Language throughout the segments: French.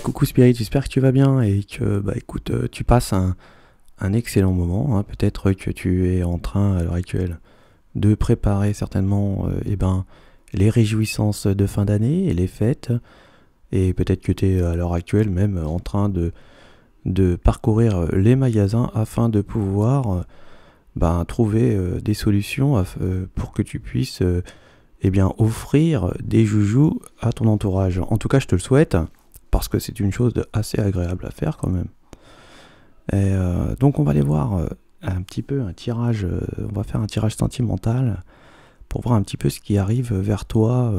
Coucou Spirit, j'espère que tu vas bien et que écoute, tu passes un excellent moment, hein. Peut-être que tu es en train à l'heure actuelle de préparer certainement les réjouissances de fin d'année et les fêtes, et peut-être que tu es à l'heure actuelle même en train de parcourir les magasins afin de pouvoir trouver des solutions pour que tu puisses offrir des joujoux à ton entourage. En tout cas, je te le souhaite, parce que c'est une chose assez agréable à faire quand même. Donc on va aller voir un petit peu un tirage, on va faire un tirage sentimental pour voir un petit peu ce qui arrive vers toi,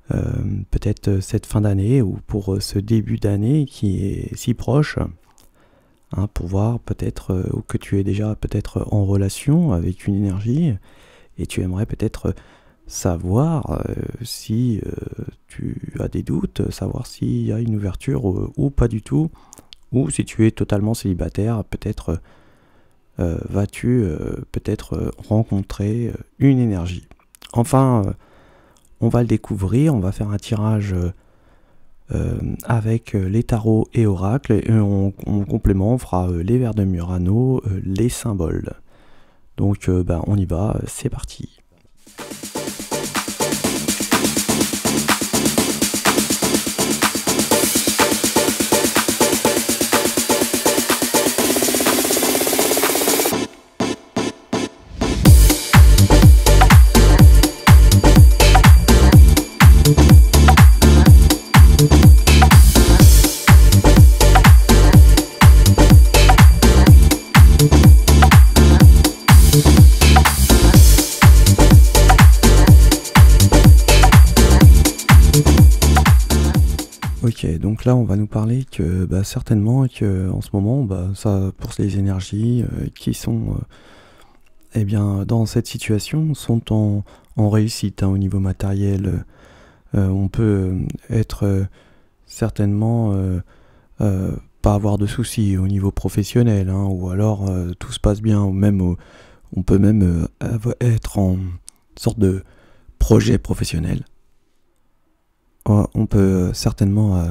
peut-être cette fin d'année ou pour ce début d'année qui est si proche, hein, pour voir peut-être que tu es déjà peut-être en relation avec une énergie et tu aimerais peut-être savoir si tu as des doutes, savoir s'il y a une ouverture ou pas du tout, ou si tu es totalement célibataire, peut-être vas-tu peut-être rencontrer une énergie. Enfin, on va le découvrir, on va faire un tirage avec les tarots et oracles, et en complément on fera les vers de Murano, les symboles. Donc on y va, c'est parti. Ok, donc là on va nous parler que certainement que en ce moment ça pour les énergies qui sont dans cette situation sont en réussite, hein, au niveau matériel. On peut être certainement pas avoir de soucis au niveau professionnel, hein, ou alors tout se passe bien, ou même on peut même être en sorte de projet professionnel. On peut certainement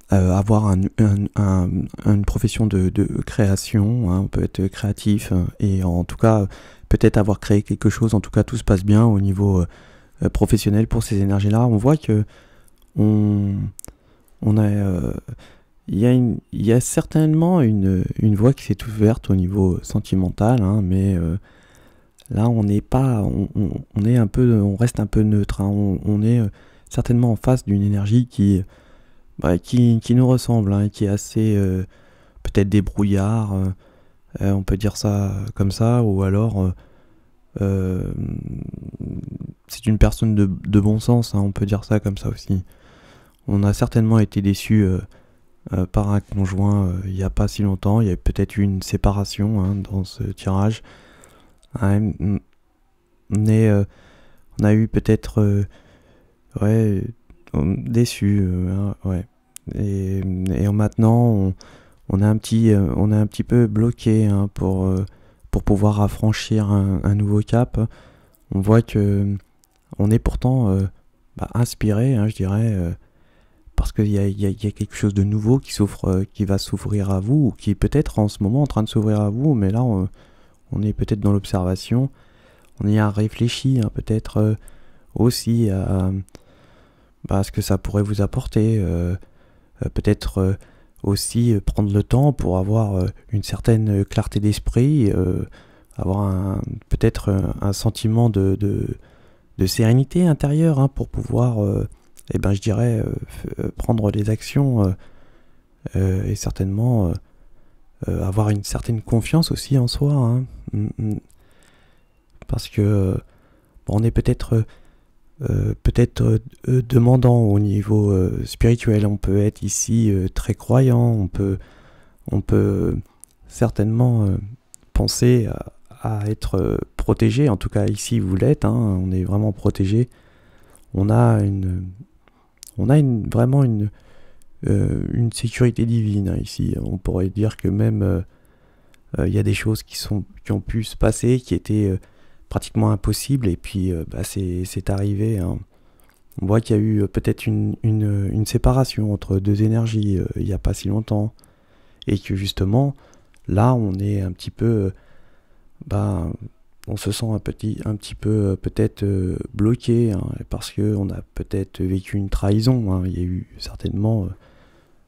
avoir une profession de création, hein. On peut être créatif et en tout cas peut-être avoir créé quelque chose. En tout cas, tout se passe bien au niveau professionnel pour ces énergies-là. On voit que il y a certainement une voie qui s'est ouverte au niveau sentimental, hein, mais là, on n'est pas, on est un peu, on reste un peu neutre, hein. On est certainement en face d'une énergie qui nous ressemble, hein, qui est assez peut-être débrouillard. On peut dire ça comme ça, ou alors c'est une personne de bon sens, hein, on peut dire ça comme ça aussi. On a certainement été déçu par un conjoint il n'y a pas si longtemps. Il y a peut-être eu une séparation, hein, dans ce tirage. Ouais, on a eu peut-être déçu, hein, ouais. Et maintenant on est un petit peu bloqué, hein, pour pouvoir affranchir un nouveau cap. On voit que on est pourtant inspiré, hein, je dirais, parce qu'il y a quelque chose de nouveau qui va s'ouvrir à vous, ou qui est peut-être en ce moment en train de s'ouvrir à vous, mais là on est peut-être dans l'observation, on y a réfléchi, hein, peut-être aussi à ce que ça pourrait vous apporter, peut-être aussi prendre le temps pour avoir une certaine clarté d'esprit, avoir peut-être un sentiment de sérénité intérieure, hein, pour pouvoir, je dirais, prendre des actions et certainement avoir une certaine confiance aussi en soi, hein. Parce que on est peut-être demandant au niveau spirituel. On peut être ici très croyant, on peut certainement penser à être protégé. En tout cas ici vous l'êtes, hein, on est vraiment protégé. On a vraiment une sécurité divine, hein, ici. On pourrait dire que même il y a des choses qui ont pu se passer, qui étaient pratiquement impossibles, et puis c'est arrivé, hein. On voit qu'il y a eu peut-être une séparation entre deux énergies il n'y a pas si longtemps. Et que justement, là, on est un petit peu... bah, on se sent un petit peu peut-être bloqué, hein, parce qu'on a peut-être vécu une trahison. Hein. Il y a eu certainement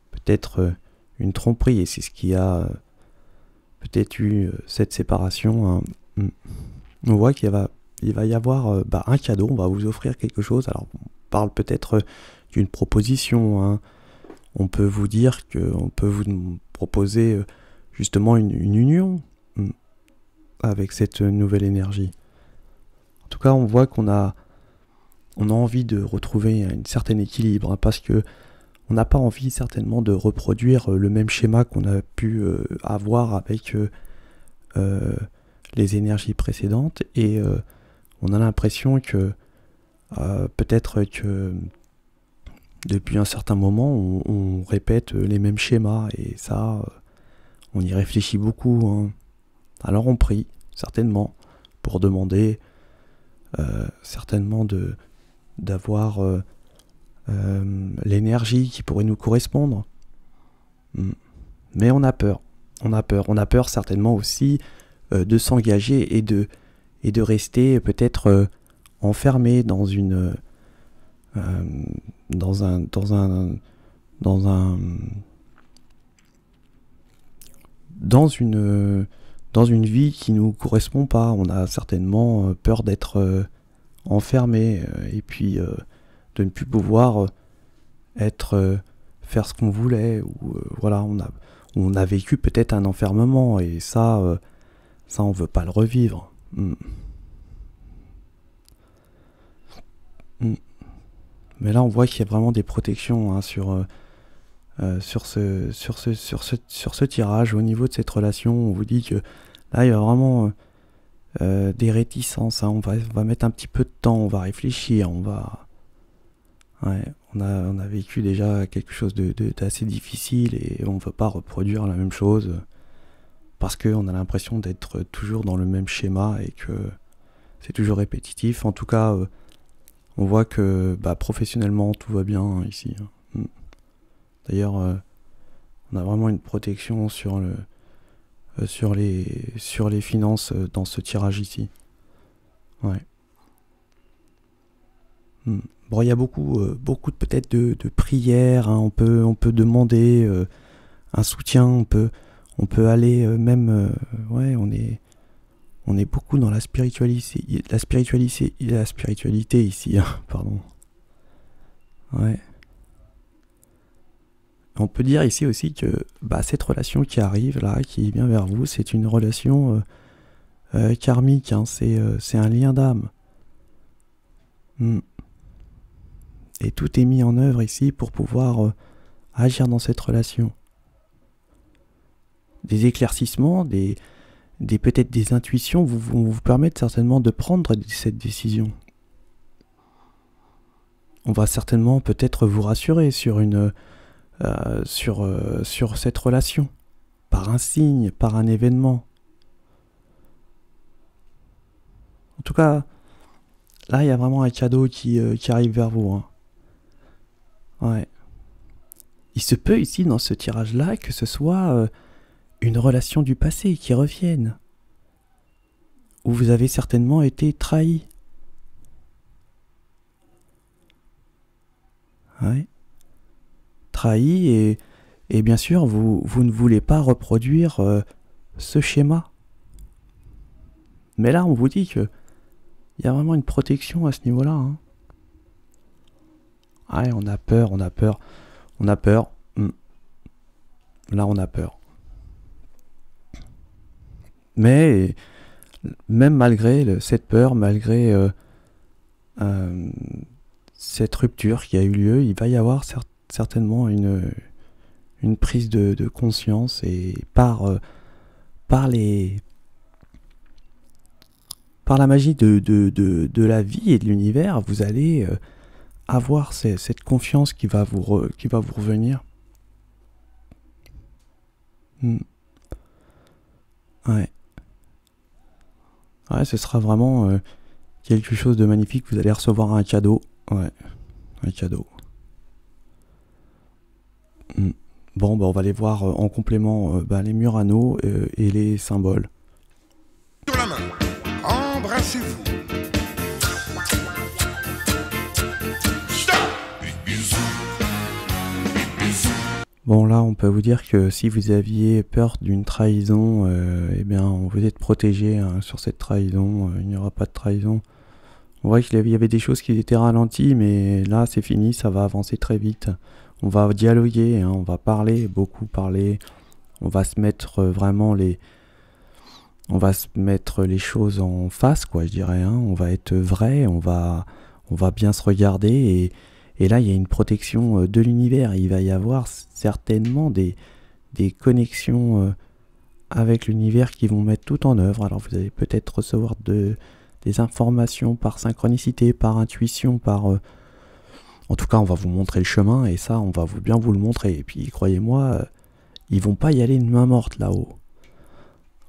peut-être une tromperie. Et c'est ce qui a peut-être eu cette séparation. Hein. On voit il va y avoir un cadeau. On va vous offrir quelque chose. Alors, on parle peut-être d'une proposition. Hein. On peut vous dire qu'on peut vous proposer justement une union avec cette nouvelle énergie. En tout cas, on voit on a envie de retrouver un certain équilibre, hein, parce que on n'a pas envie certainement de reproduire le même schéma qu'on a pu avoir avec les énergies précédentes, et on a l'impression que peut-être que depuis un certain moment, on répète les mêmes schémas, et ça, on y réfléchit beaucoup. Hein. Alors on prie, certainement, pour demander certainement d'avoir l'énergie qui pourrait nous correspondre. Mais on a peur. On a peur certainement aussi de s'engager et de rester peut-être enfermé dans une dans une vie qui nous correspond pas. On a certainement peur d'être enfermé et puis de ne plus pouvoir faire ce qu'on voulait, ou voilà, on a vécu peut-être un enfermement, et ça on veut pas le revivre. Mais là on voit qu'il y a vraiment des protections, hein, sur ce tirage. Au niveau de cette relation, on vous dit que là il y a vraiment des réticences, hein. On va mettre un petit peu de temps, on va réfléchir, on a vécu déjà quelque chose d'assez difficile, et on ne veut pas reproduire la même chose, parce qu'on a l'impression d'être toujours dans le même schéma et que c'est toujours répétitif. En tout cas, on voit que professionnellement tout va bien, hein, ici. D'ailleurs, on a vraiment une protection sur les finances dans ce tirage ici. Ouais. Bon, il y a beaucoup peut-être de prières, hein. On peut demander un soutien, on peut aller ouais, on est beaucoup dans la spiritualité ici, hein, pardon. Ouais. On peut dire ici aussi que cette relation qui arrive là, qui vient vers vous, c'est une relation karmique, hein. C'est un lien d'âme. Et tout est mis en œuvre ici pour pouvoir agir dans cette relation. Des éclaircissements, peut-être des intuitions vont vous permettre certainement de prendre cette décision. On va certainement peut-être vous rassurer sur cette relation, par un signe, par un événement. En tout cas, là il y a vraiment un cadeau qui arrive vers vous, hein. Ouais. Il se peut ici dans ce tirage-là que ce soit une relation du passé qui revienne, où vous avez certainement été trahi. Ouais. Trahi, et bien sûr vous ne voulez pas reproduire ce schéma. Mais là on vous dit que il y a vraiment une protection à ce niveau-là, hein. Ouais, on a peur. Là on a peur. Mais même malgré cette peur, malgré cette rupture qui a eu lieu, il va y avoir certainement une prise de conscience, et par la magie de la vie et de l'univers, vous allez avoir cette confiance qui va vous revenir. Ouais. Ouais, ce sera vraiment quelque chose de magnifique. Vous allez recevoir un cadeau. Ouais. Un cadeau. Bon, bah, on va aller voir en complément les Murano et les symboles. Sur la main, embrassez-vous. Bon, là, on peut vous dire que si vous aviez peur d'une trahison, eh bien, vous êtes protégé hein, sur cette trahison. Il n'y aura pas de trahison. On voit qu'il y avait des choses qui étaient ralenties, mais là, c'est fini, ça va avancer très vite. On va dialoguer, hein, on va parler, beaucoup parler. On va se mettre on va se mettre les choses en face, quoi, je dirais. Hein. On va être vrai, on va bien se regarder et là, il y a une protection de l'univers. Il va y avoir certainement des connexions avec l'univers qui vont mettre tout en œuvre. Alors, vous allez peut-être recevoir des informations par synchronicité, par intuition, en tout cas, on va vous montrer le chemin et ça, on va bien vous le montrer. Et puis, croyez-moi, ils vont pas y aller une main morte là-haut.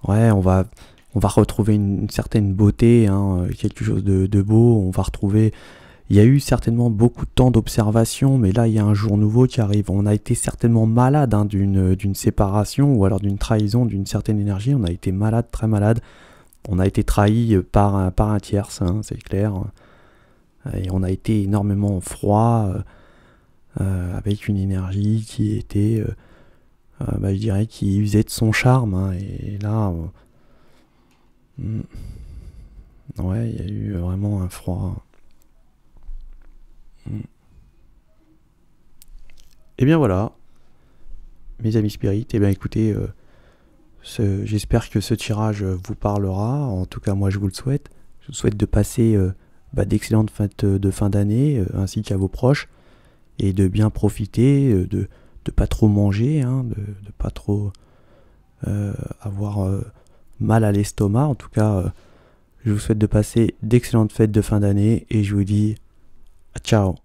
Ouais, on va retrouver une certaine beauté, hein, quelque chose de beau. On va retrouver... Il y a eu certainement beaucoup de temps d'observation, mais là, il y a un jour nouveau qui arrive. On a été certainement malade hein, d'une séparation ou alors d'une trahison, d'une certaine énergie. On a été malade, très malade. On a été trahi par un tierce, hein, c'est clair. Et on a été énormément froid, avec une énergie qui était, je dirais, qui usait de son charme. Hein, et là, ouais, il y a eu vraiment un froid. Et bien voilà, mes amis spirites, et bien écoutez, j'espère que ce tirage vous parlera. En tout cas, moi, je vous le souhaite. Je vous souhaite de passer d'excellentes fêtes de fin d'année, ainsi qu'à vos proches, et de bien profiter, de pas trop manger, hein, de pas trop avoir mal à l'estomac. En tout cas, je vous souhaite de passer d'excellentes fêtes de fin d'année, et je vous dis ciao.